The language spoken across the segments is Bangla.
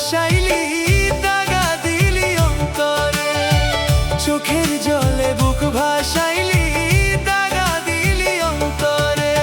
ভাসাইলি, দাগা দিলি অন্তরে। চোখের জলে বুক ভাসাইলি, দাগা দিলি অন্তরে।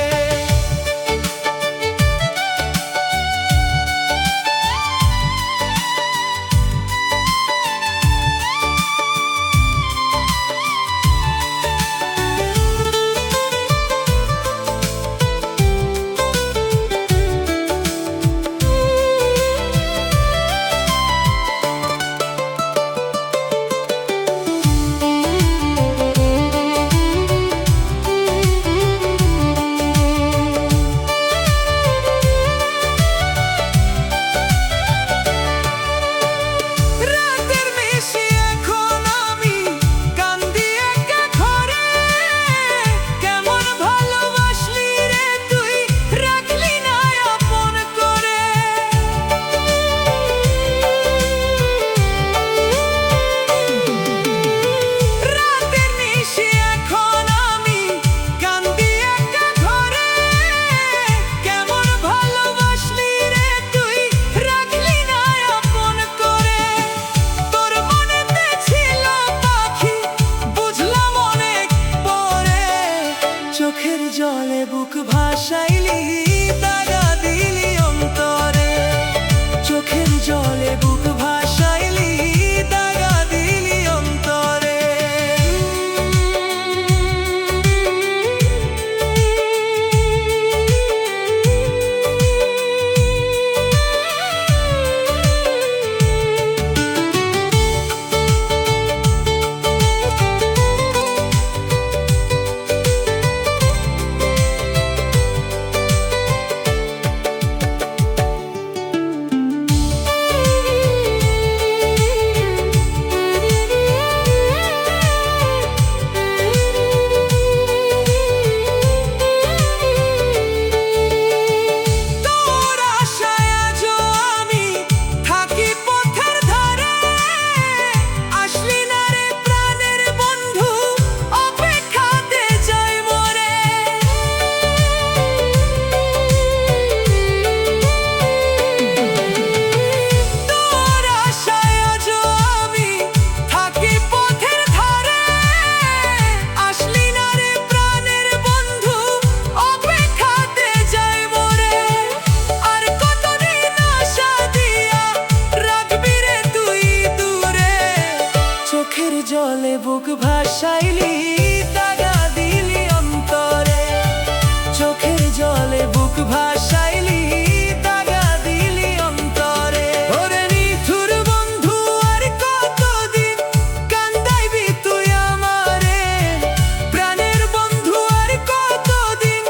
চোখের জলে বুক ভাসাইলি, দাগা দিলি অন্তরে। চোখের জলে বুক ভাসাইলি, দাগা দিলি অন্তরে। জলে বুক ভাসাইলি, দাগা দিলি অন্তরে। চোখের জলে বুক ভাসাইলি, দাগা দিলি অন্তরে। ওরে নিথুর বন্ধু, আর কতদিন কান্দাইবি তুই আমারে। প্রাণের বন্ধু, আর কতদিন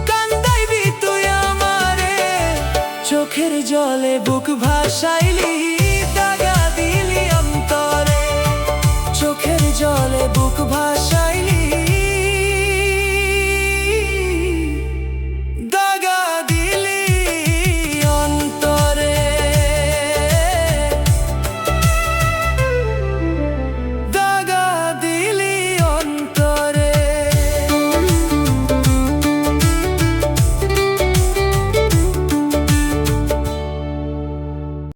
কান্দাইবি তুই আমারে। চোখের জলে বুক ভাসাইলি।